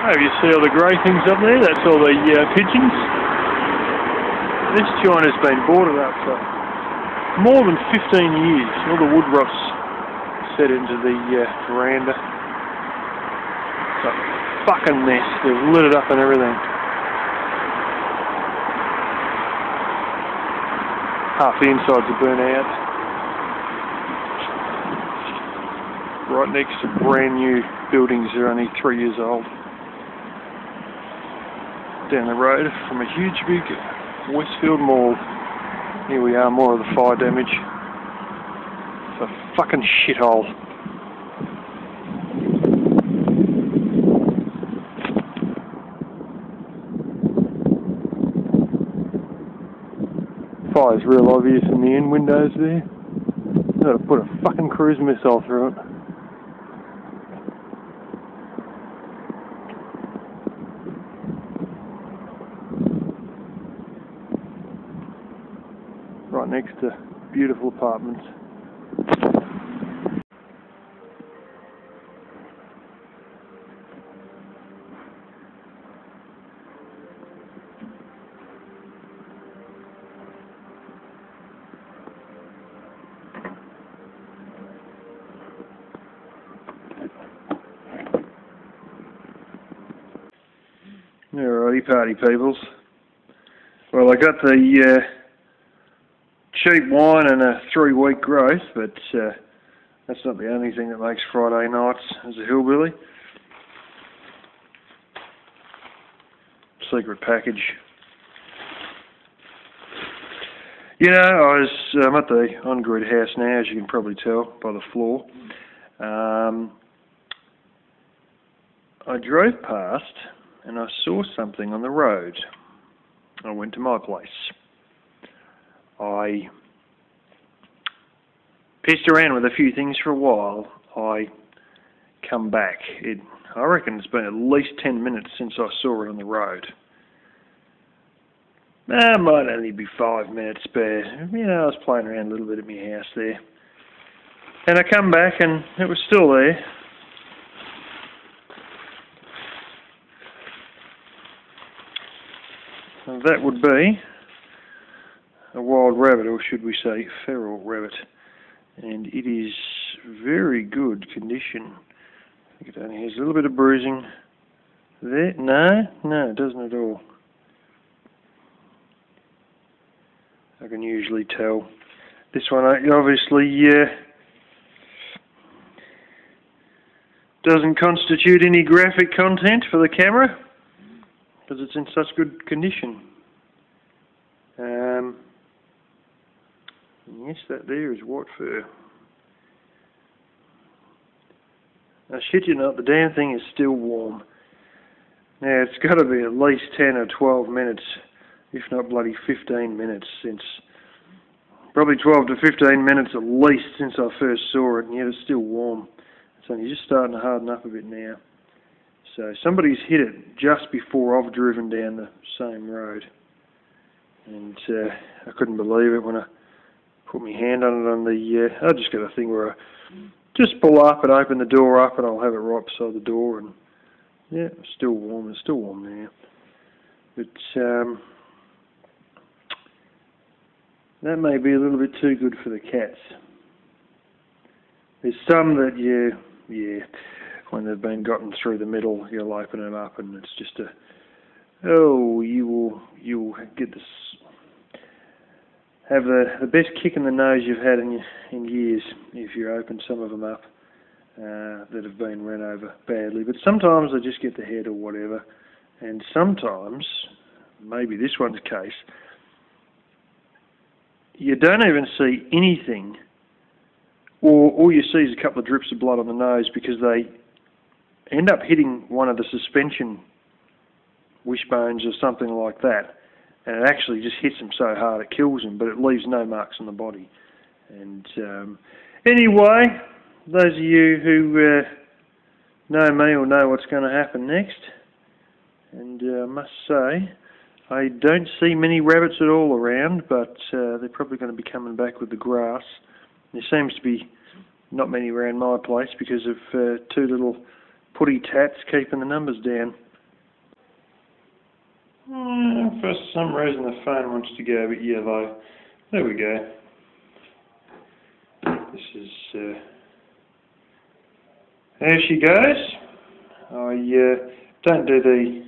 Oh, you see all the grey things up there? That's all the pigeons. This joint has been boarded up for more than 15 years. All the wood rot's set into the veranda. It's a fucking mess. They've lit it up and everything. Half the insides are burnt out. Right next to brand new buildings that are only 3 years old. Down the road from a huge big Westfield mall. Here we are, more of the fire damage. It's a fucking shithole. Fire's real obvious in the end windows there. Gotta put a fucking cruise missile through it. Right next to beautiful apartments. Alrighty, party peoples. Well, I got the cheap wine and a 3-week growth, but that's not the only thing that makes Friday nights as a hillbilly. Secret package. You know, I'm at the on-grid house now, as you can probably tell by the floor. I drove past and I saw something on the road. I went to my place. I pissed around with a few things for a while. I come back. I reckon it's been at least 10 minutes since I saw it on the road. It might only be 5 minutes, but you know, I was playing around a little bit at my house there. And I come back and it was still there. And that would be a wild rabbit, or should we say feral rabbit. And it is very good condition. I think it only has a little bit of bruising there. No, it doesn't at all. I can usually tell. This one obviously doesn't constitute any graphic content for the camera because it's in such good condition. Yes, that there is white fur. I shit you not, the damn thing is still warm. Now, it's got to be at least 10 or 12 minutes, if not bloody 15 minutes since, probably 12 to 15 minutes at least since I first saw it, and yet it's still warm. It's only just starting to harden up a bit now. So somebody's hit it just before I've driven down the same road. And I couldn't believe it when I put my hand on it on the, I just got a thing where I just pull up and open the door up and I'll have it right beside the door, and yeah, it's still warm. It's still warm now. But that may be a little bit too good for the cats. There's some that when they've been gotten through the middle, you'll open them up and it's just you'll get this, have the best kick in the nose you've had in years if you open some of them up that have been run over badly. But sometimes they just get the head or whatever, and sometimes, maybe this one's case, you don't even see anything, or all you see is a couple of drips of blood on the nose because they end up hitting one of the suspension wishbones or something like that, and it actually just hits them so hard it kills them, but it leaves no marks on the body. And anyway, those of you who know me will know what's going to happen next, and I must say, I don't see many rabbits at all around, but they're probably going to be coming back with the grass. There seems to be not many around my place because of two little putty tats keeping the numbers down. For some reason the phone wants to go a bit yellow. There we go. This is, there she goes. I don't do the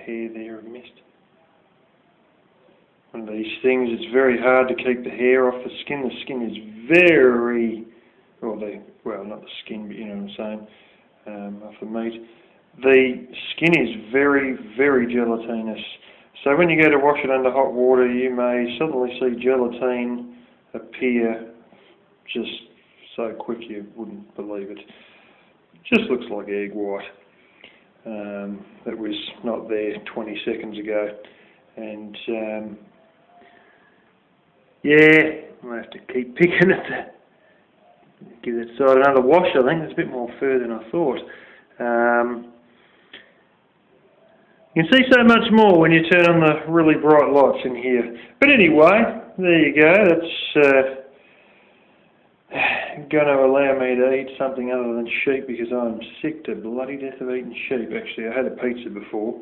hair there, I've missed. One of these things, it's very hard to keep the hair off the skin. The skin is very, well not the skin, but you know what I'm saying, off the meat. The skin is very, very gelatinous. So when you go to wash it under hot water, you may suddenly see gelatine appear just so quick you wouldn't believe it. Just looks like egg white. That was not there 20 seconds ago. And yeah, I have to keep picking it. Give that side another wash, I think. It's a bit more fur than I thought. You can see so much more when you turn on the really bright lights in here. But anyway, there you go. That's going to allow me to eat something other than sheep because I'm sick to bloody death of eating sheep. Actually, I had a pizza before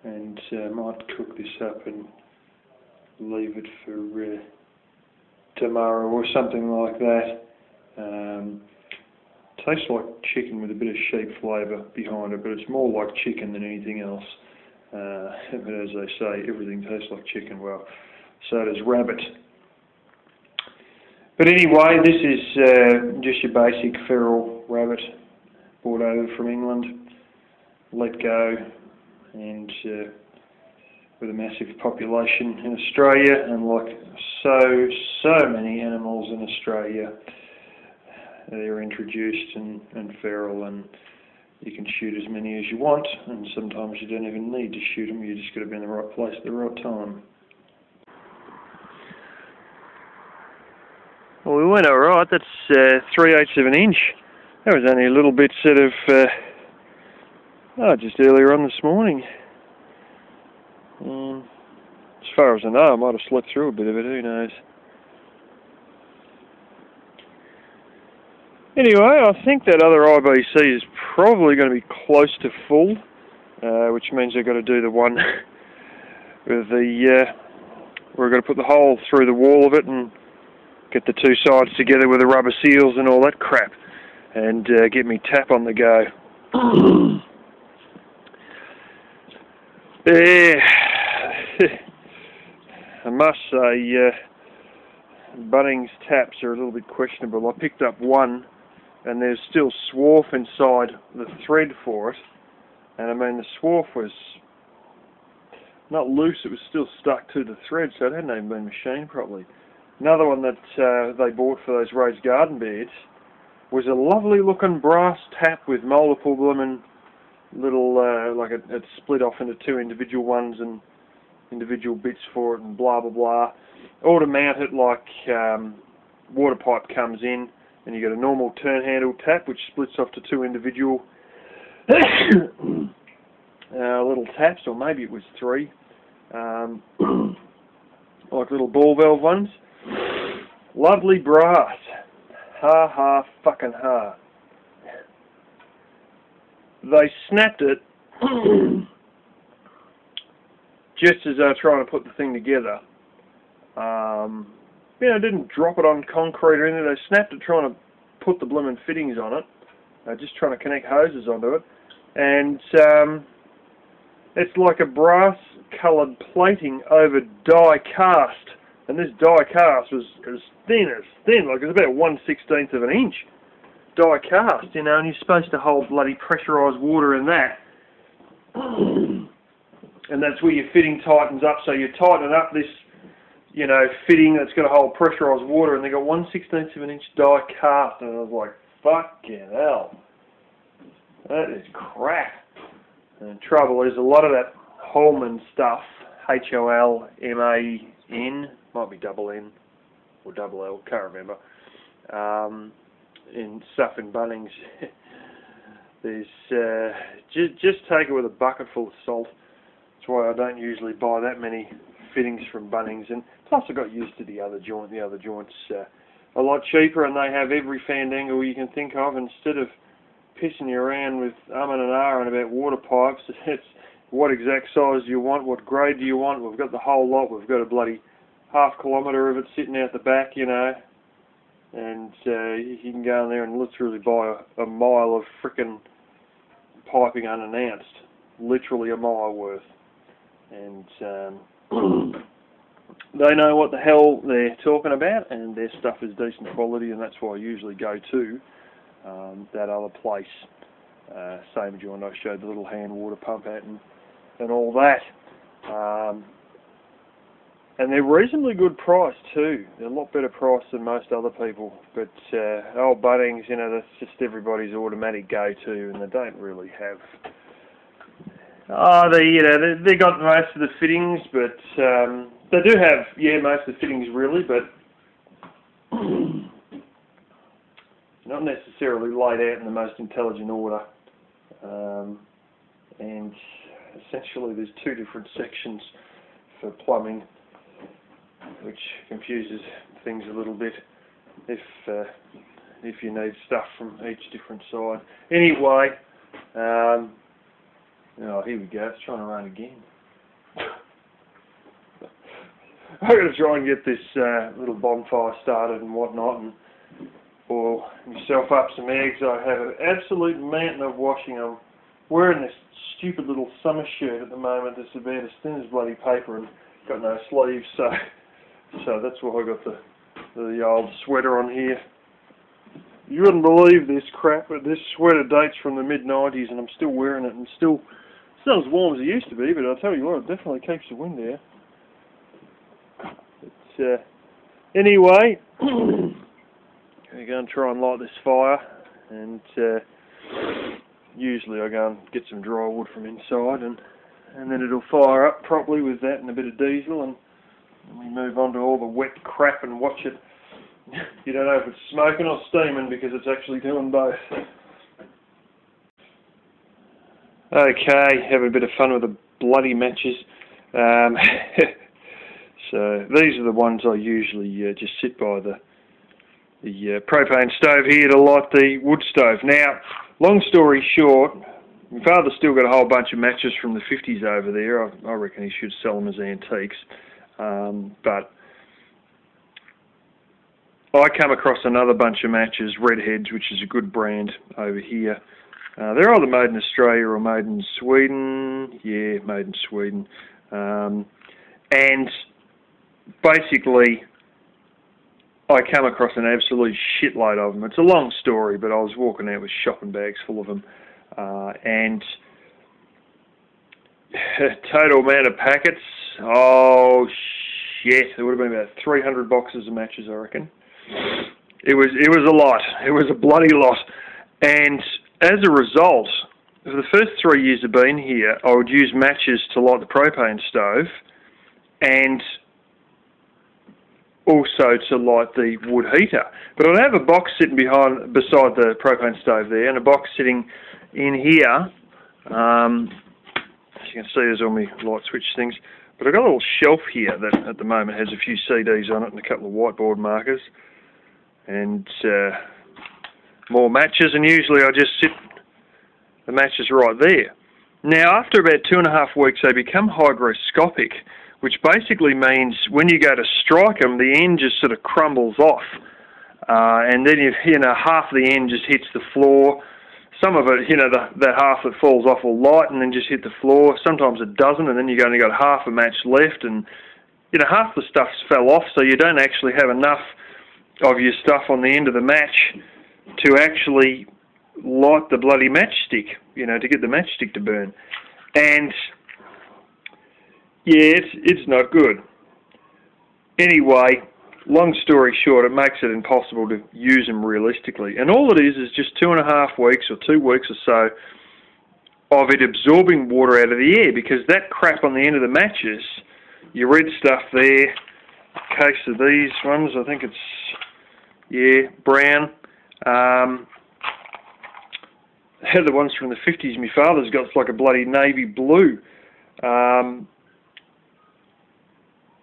and might cook this up and leave it for tomorrow or something like that. Tastes like chicken with a bit of sheep flavour behind it, but it's more like chicken than anything else. But as they say, everything tastes like chicken. Well, so does rabbit. But anyway, this is just your basic feral rabbit, brought over from England, let go, and with a massive population in Australia, and like so many animals in Australia, they're introduced and feral, and you can shoot as many as you want, and sometimes you don't even need to shoot them, you just got to be in the right place at the right time. Well, we went alright. That's 3/8 of an inch. That was only a little bit sort of, just earlier on this morning. As far as I know, I might have slept through a bit of it, who knows. Anyway, I think that other IBC is probably going to be close to full, which means they've got to do the one with the, we're going to put the hole through the wall of it and get the two sides together with the rubber seals and all that crap, and get me tap on the go. I must say, Bunnings taps are a little bit questionable. I picked up one, and there's still swarf inside the thread for it, and I mean the swarf was not loose, it was still stuck to the thread, so it hadn't even been machined properly. Another one that they bought for those raised garden beds was a lovely looking brass tap with multiple blooming little, like it split off into two individual ones and individual bits for it and blah blah blah. Or to mount it like water pipe comes in, and you got a normal turn handle tap which splits off to two individual little taps, or maybe it was three, like little ball valve ones. Lovely brass. Ha ha fucking ha. They snapped it just as they were trying to put the thing together. Didn't drop it on concrete or anything. They snapped it trying to put the blooming fittings on it. Just trying to connect hoses onto it. And it's like a brass coloured plating over die cast. And this die cast was as thin, like it was about 1/16 of an inch. Die cast, and you're supposed to hold bloody pressurised water in that. And that's where your fitting tightens up, so you tighten up this, fitting that's going to hold pressurised water, and they got 1/16 of an inch die cast, and I was like, fucking hell. That is crap. And the trouble is, a lot of that Holman stuff, Holman, might be double N or double L, can't remember, in stuff in Bunnings, there's, just take it with a bucket full of salt. That's why I don't usually buy that many fittings from Bunnings, and plus I got used to the other joint. The other joint's a lot cheaper, and they have every fandangle you can think of. Instead of pissing you around with and ahhing about water pipes, what exact size do you want, what grade do you want. We've got the whole lot. We've got a bloody ½ kilometre of it sitting out the back, you know, and you can go in there and literally buy a mile of frickin' piping unannounced, literally a mile worth, and they know what the hell they're talking about, and their stuff is decent quality, and that's why I usually go to that other place. Same joint I showed the little hand water pump at and all that. And they're reasonably good price too. They're a lot better price than most other people. But old Bunnings, you know, that's just everybody's automatic go-to, and they don't really have. They got most of the fittings, but they do have most of the fittings really, but not necessarily laid out in the most intelligent order. And essentially, there's two different sections for plumbing, which confuses things a little bit if you need stuff from each different side. Anyway, oh, here we go. It's trying to run again. I've got to try and get this little bonfire started and whatnot, and boil myself up some eggs. I have an absolute mountain of washing. I'm wearing this stupid little summer shirt at the moment that's about as thin as bloody paper and got no sleeves, so that's why I got the old sweater on here. You wouldn't believe this crap, but this sweater dates from the mid-90s and I'm still wearing it, and still it's not as warm as it used to be, but I'll tell you what, it definitely keeps the wind out. But anyway, I'm going to try and light this fire, and usually I go and get some dry wood from inside, and then it'll fire up properly with that and a bit of diesel, and we move on to all the wet crap and watch it. You don't know if it's smoking or steaming because it's actually doing both. Okay, having a bit of fun with the bloody matches. So these are the ones I usually just sit by the propane stove here to light the wood stove. Now, long story short, my father's still got a whole bunch of matches from the 50s over there. I reckon he should sell them as antiques. But I come across another bunch of matches, Redheads, which is a good brand over here. They're either made in Australia or made in Sweden. Yeah, made in Sweden. And basically, I come across an absolute shitload of them. It's a long story, but I was walking out with shopping bags full of them. And total amount of packets, oh shit, there would have been about 300 boxes of matches, I reckon. It was a lot. It was a bloody lot. And as a result, for the first 3 years I've been here, I would use matches to light the propane stove, and also to light the wood heater. But I'd have a box sitting beside the propane stove there, and a box sitting in here. As you can see, there's all my light switch things. But I've got a little shelf here that at the moment has a few CDs on it and a couple of whiteboard markers. And more matches, and usually I just sit the matches right there. Now, after about 2.5 weeks, they become hygroscopic, which basically means when you go to strike them, the end just sort of crumbles off. And then, half of the end just hits the floor. Some of it, that half that falls off will light and then just hit the floor. Sometimes it doesn't, and then you've only got half a match left, and half the stuff's fell off, so you don't actually have enough of your stuff on the end of the match to actually light the bloody matchstick, to get the matchstick to burn. And yeah, it's not good. Anyway, long story short, it makes it impossible to use them realistically. And all it is just 2.5 weeks or 2 weeks or so of it absorbing water out of the air, because that crap on the end of the matches, your red stuff there, case of these ones, I think it's, brown. The ones from the 50s my father's got, it's like a bloody navy blue.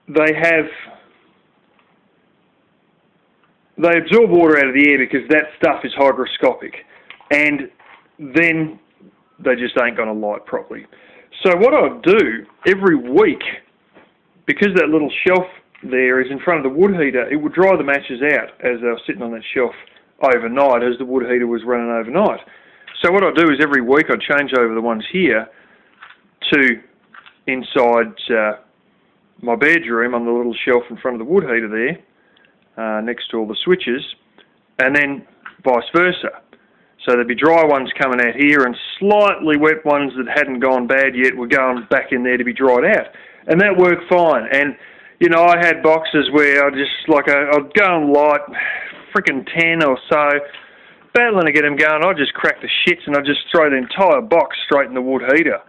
They absorb water out of the air because that stuff is hygroscopic, and then they just ain't going to light properly. So what I'd do every week, because that little shelf there is in front of the wood heater, it would dry the matches out as they were sitting on that shelf overnight, as the wood heater was running overnight. So what I'd do is every week I'd change over the ones here to inside my bedroom on the little shelf in front of the wood heater there, next to all the switches, and then vice versa. So there'd be dry ones coming out here, and slightly wet ones that hadn't gone bad yet were going back in there to be dried out. And that worked fine. And, you know, I had boxes where I'd go and light freaking 10 or so, battling to get them going. I'd just crack the shits and I'd just throw the entire box straight in the wood heater,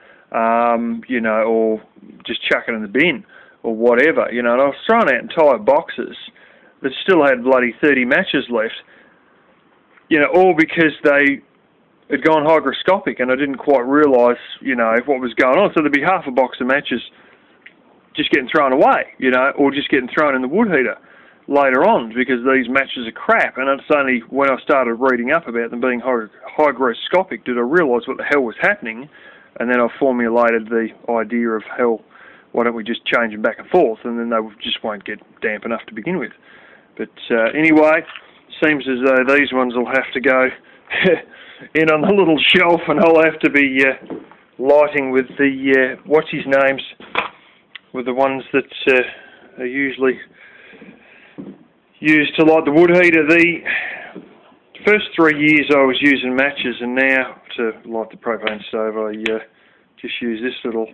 you know, or just chuck it in the bin or whatever, you know. And I was throwing out entire boxes that still had bloody 30 matches left, you know, all because they had gone hygroscopic and I didn't quite realise, you know, what was going on. So there'd be half a box of matches just getting thrown away, you know, or just getting thrown in the wood heater later on because these matches are crap. And it's only when I started reading up about them being hygroscopic did I realise what the hell was happening, and then I formulated the idea of, hell, why don't we just change them back and forth, and then they just won't get damp enough to begin with. But anyway, seems as though these ones will have to go in on the little shelf, and I'll have to be lighting with the, what's his names, with the ones that are usually used to light the wood heater. The first 3 years I was using matches, and now to light the propane stove I just use this little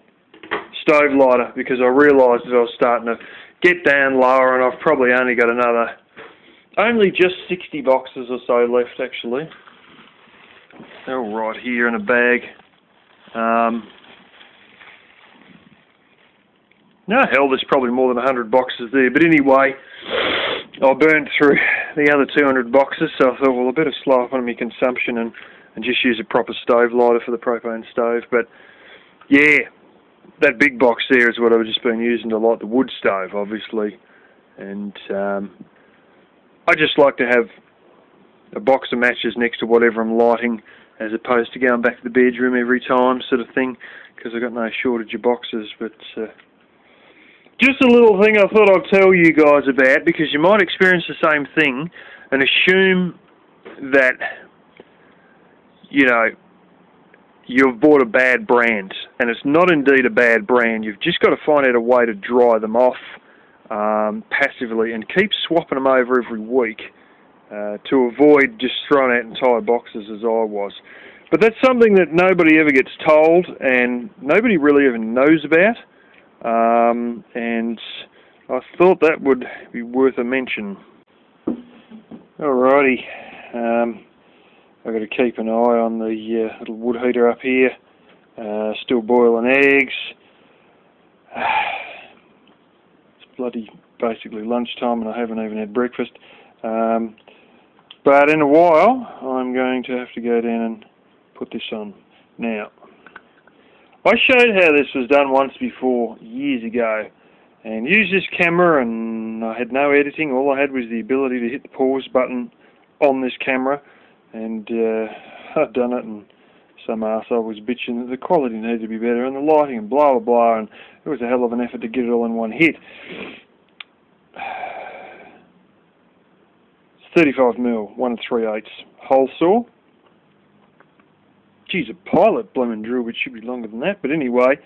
stove lighter because I realised that I was starting to get down lower, and I've probably only got only just 60 boxes or so left actually. They're all right here in a bag. No, hell, there's probably more than 100 boxes there. But anyway, I burned through the other 200 boxes, so I thought, well, I better slow up on my consumption and just use a proper stove lighter for the propane stove. But yeah, that big box there is what I've just been using to light the wood stove, obviously. And I just like to have a box of matches next to whatever I'm lighting, as opposed to going back to the bedroom every time, sort of thing, because I've got no shortage of boxes. But just a little thing I thought I'd tell you guys about, because you might experience the same thing and assume that, you know, you've bought a bad brand, and it's not indeed a bad brand. You've just got to find out a way to dry them off passively and keep swapping them over every week to avoid just throwing out entire boxes as I was. But that's something that nobody ever gets told and nobody really even knows about. And I thought that would be worth a mention. Alrighty, I've got to keep an eye on the little wood heater up here. Still boiling eggs. It's bloody basically lunchtime and I haven't even had breakfast. But in a while I'm going to have to go down and put this on. Now, I showed how this was done once before, years ago, and used this camera, and I had no editing. All I had was the ability to hit the pause button on this camera, and I'd done it, and some arsehole was bitching that the quality needed to be better, and the lighting, and blah, blah, blah, and it was a hell of an effort to get it all in one hit. It's 35mm, 1 3/8 hole saw. Geez, a pilot blooming drill, which should be longer than that. But anyway,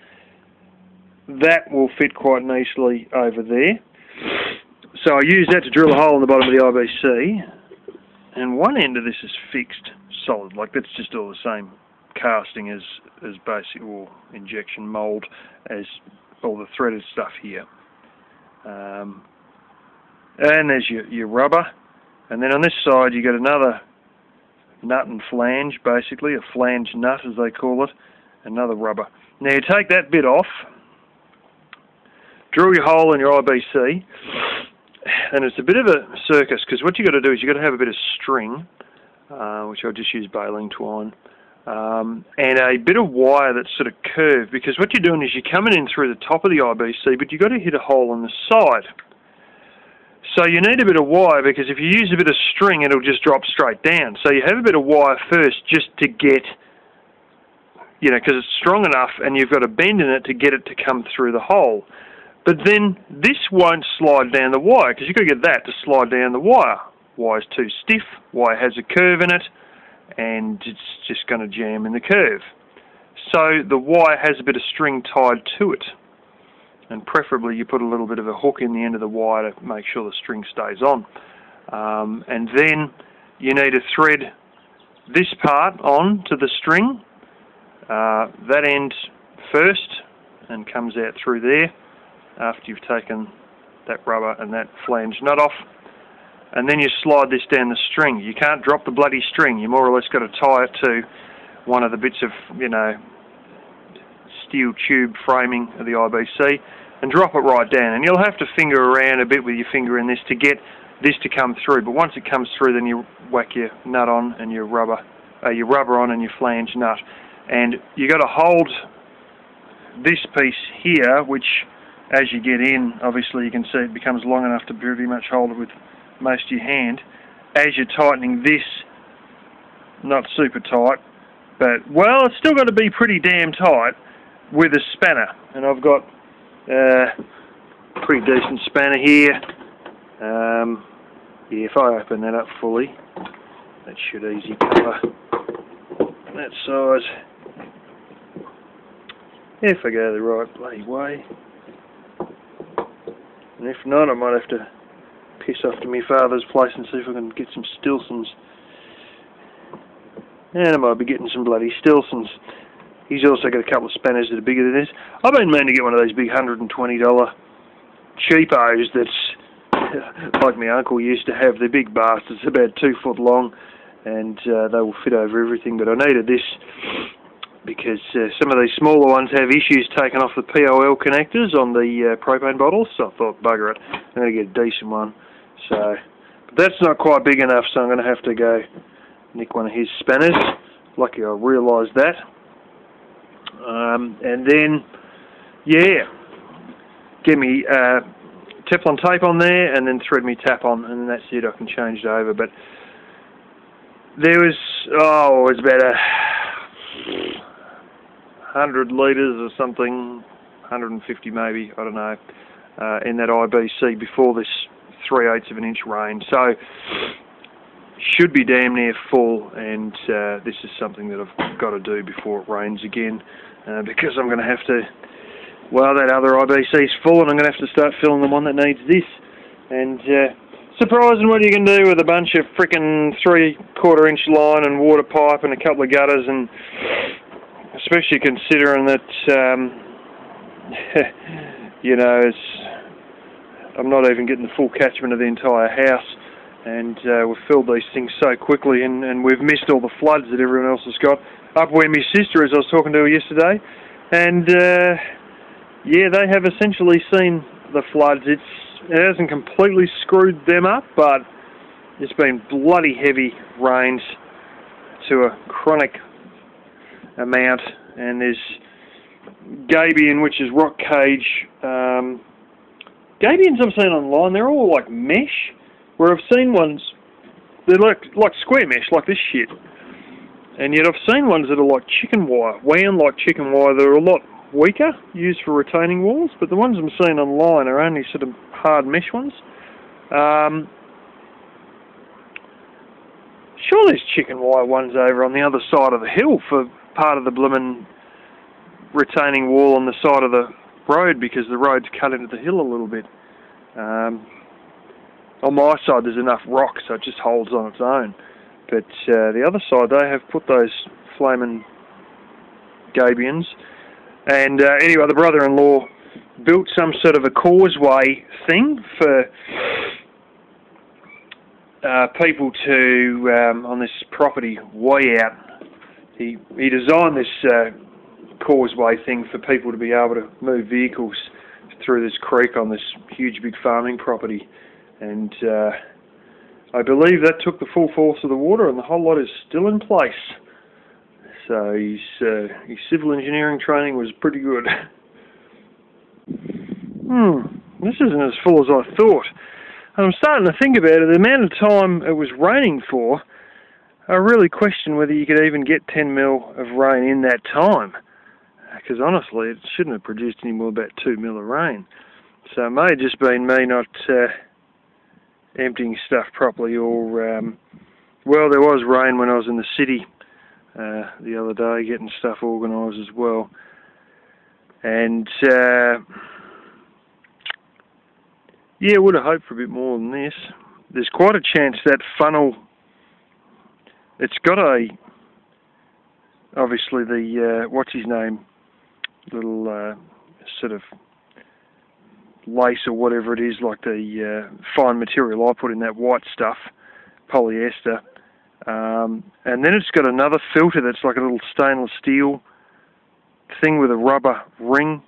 that will fit quite nicely over there. So I use that to drill a hole in the bottom of the IBC. And one end of this is fixed, solid. Like, that's just all the same casting as basic, or injection mould, as all the threaded stuff here. And there's your rubber. And then on this side, you got another nut and flange, basically, a flange nut as they call it, another rubber. Now you take that bit off, drill your hole in your IBC, and it's a bit of a circus, because what you got to do is you got to have a bit of string, which I'll just use baling twine, and a bit of wire that's sort of curved, because what you're doing is you're coming in through the top of the IBC, but you've got to hit a hole on the side. So you need a bit of wire, because if you use a bit of string, it'll just drop straight down. So you have a bit of wire first, just to get, you know, because it's strong enough, and you've got to bend in it to get it to come through the hole. But then this won't slide down the wire, because you've got to get that to slide down the wire. Wire's too stiff, wire has a curve in it, and it's just going to jam in the curve. So the wire has a bit of string tied to it, and preferably you put a little bit of a hook in the end of the wire to make sure the string stays on. And then you need to thread this part on to the string, that end first, and comes out through there after you've taken that rubber and that flange nut off. And then you slide this down the string. You can't drop the bloody string. You more or less got to tie it to one of the bits of, you know, steel tube framing of the IBC and drop it right down. And you'll have to finger around a bit with your finger in this to get this to come through. But once it comes through, then you whack your nut on and your rubber on and your flange nut. And you got to hold this piece here, which as you get in, obviously you can see it becomes long enough to pretty much hold it with most of your hand. As you're tightening this, not super tight, but, well, it's still got to be pretty damn tight with a spanner. And I've got a pretty decent spanner here. Yeah, if I open that up fully, that should easy cover that size. If I go the right bloody way. And if not, I might have to piss off to my father's place and see if I can get some Stilsons. And I might be getting some bloody Stilsons. He's also got a couple of spanners that are bigger than this. I've been meaning to get one of these big $120 cheapos that's like my uncle used to have. They're big bastards, about 2 foot long, and they will fit over everything. But I needed this because some of these smaller ones have issues taking off the POL connectors on the propane bottles, so I thought, bugger it, I'm going to get a decent one. So, but that's not quite big enough, so I'm going to have to go nick one of his spanners. Lucky I realised that. And then, yeah, get me Teflon tape on there, and then thread me tap on, and then that's it. I can change it over. But there was, it was about 100 litres or something, 150 maybe, I don't know, in that IBC before this 3/8 of an inch rain. So should be damn near full, and this is something that I've got to do before it rains again, because I'm going to have to, well, that other IBC's full, and I'm going to have to start filling the one that needs this. And surprising what you can do with a bunch of frickin' 3/4 inch line and water pipe and a couple of gutters, and especially considering that, you know, I'm not even getting the full catchment of the entire house, and we've filled these things so quickly, and we've missed all the floods that everyone else has got. Up where my sister is, I was talking to her yesterday, and yeah, they have essentially seen the floods. It hasn't completely screwed them up, but it's been bloody heavy rains to a chronic amount, and there's gabion, which is rock cage. Gabions I've seen online, they're all like mesh, where I've seen ones, they're like square mesh, like this shit. And yet I've seen ones that are like chicken wire, wound like chicken wire, that are a lot weaker, used for retaining walls, but the ones I'm seeing online are only sort of hard mesh ones. Sure, there's chicken wire ones over on the other side of the hill for part of the bloomin' retaining wall on the side of the road, because the road's cut into the hill a little bit. On my side there's enough rock, so it just holds on its own. But the other side, they have put those flaming gabions. And anyway, the brother-in-law built some sort of a causeway thing for people to, on this property way out. He designed this causeway thing for people to be able to move vehicles through this creek on this huge big farming property. And I believe that took the full force of the water, and the whole lot is still in place. So his civil engineering training was pretty good. This isn't as full as I thought. And I'm starting to think about it. The amount of time it was raining for, I really question whether you could even get 10 mil of rain in that time, because honestly it shouldn't have produced any more than about 2 mil of rain. So it may have just been me not emptying stuff properly, or well, there was rain when I was in the city the other day getting stuff organised as well, and yeah, would have hoped for a bit more than this. There's quite a chance that funnel, it's got obviously the, what's his name, little sort of lace or whatever it is, like the fine material I put in that white stuff, polyester, and then it's got another filter that's like a little stainless steel thing with a rubber ring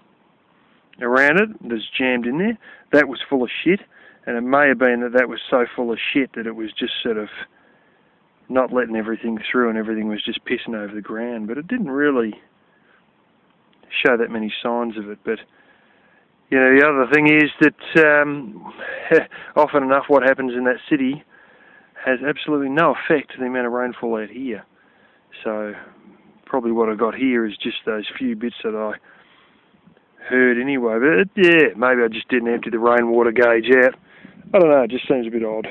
around it that's jammed in there. That was full of shit, and it may have been that was so full of shit that it was just sort of not letting everything through and everything was just pissing over the ground, but it didn't really show that many signs of it. But you know, the other thing is that often enough what happens in that city has absolutely no effect to the amount of rainfall out here. So probably what I got here is just those few bits that I heard anyway. But yeah, maybe I just didn't empty the rainwater gauge out. I don't know, it just seems a bit odd.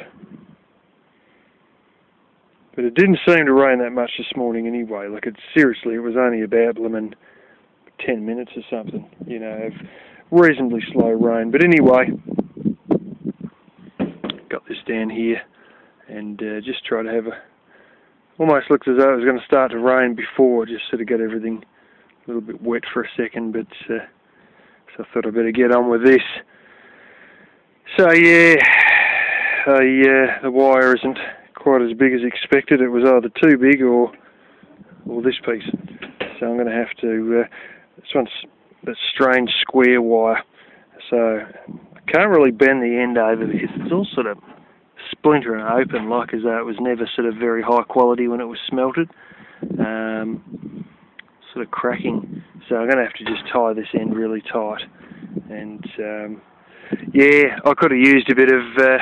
But it didn't seem to rain that much this morning anyway. Like, seriously, it was only about blooming 10 minutes or something, you know, of reasonably slow rain. But anyway, got this down here and just try to have almost looked as though it was going to start to rain before, just sort of got everything a little bit wet for a second, but so I thought I'd better get on with this. So yeah, the wire isn't quite as big as expected. It was either too big or this piece. So I'm going to have to, this one's that strange square wire, so I can't really bend the end over because it's all sort of splintering open, like as though it was never sort of very high quality when it was smelted, sort of cracking. So I'm going to have to just tie this end really tight, and yeah, I could have used a bit of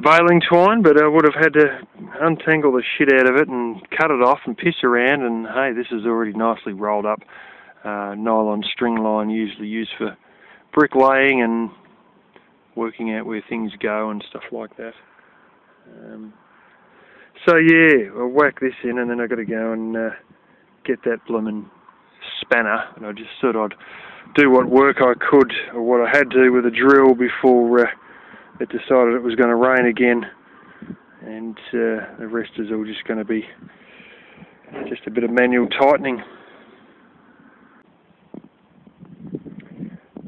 baling twine, but I would have had to untangle the shit out of it and cut it off and piss around, and hey, this is already nicely rolled up. Nylon string line usually used for bricklaying and working out where things go and stuff like that. So yeah, I'll whack this in, and then I've got to go and get that bloomin' spanner, and I just thought I'd do what work I could, or what I had to with a drill before it decided it was going to rain again, and the rest is all just going to be just a bit of manual tightening.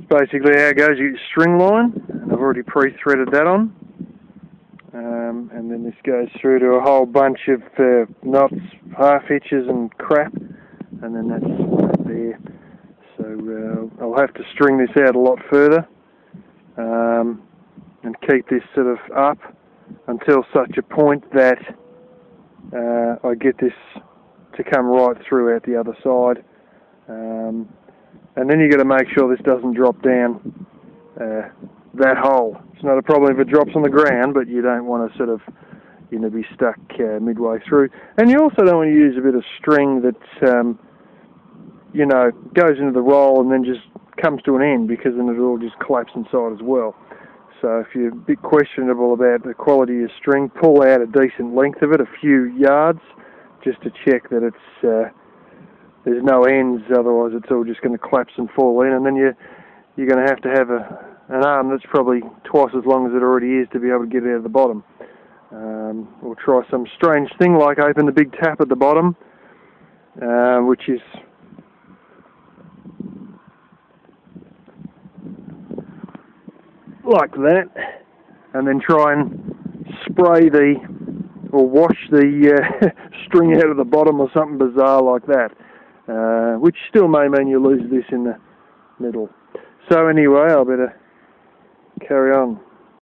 Basically how it goes, you get string line, and I've already pre-threaded that on, and then this goes through to a whole bunch of knots, half hitches and crap, and then that's right there. So I'll have to string this out a lot further, and keep this sort of up until such a point that I get this to come right through out the other side. And then you've got to make sure this doesn't drop down that hole. It's not a problem if it drops on the ground, but you don't want to sort of, you know, be stuck midway through. And you also don't want to use a bit of string that, you know, goes into the roll and then just comes to an end, because then it'll all just collapse inside as well. So if you're a bit questionable about the quality of string, pull out a decent length of it, a few yards, just to check that it's there's no ends, otherwise it's all just going to collapse and fall in, and then you're going to have an arm that's probably twice as long as it already is to be able to get it out of the bottom. Or try some strange thing like open the big tap at the bottom, which is like that, and then try and spray or wash the string out of the bottom or something bizarre like that. Which still may mean you lose this in the middle. So anyway, I better carry on.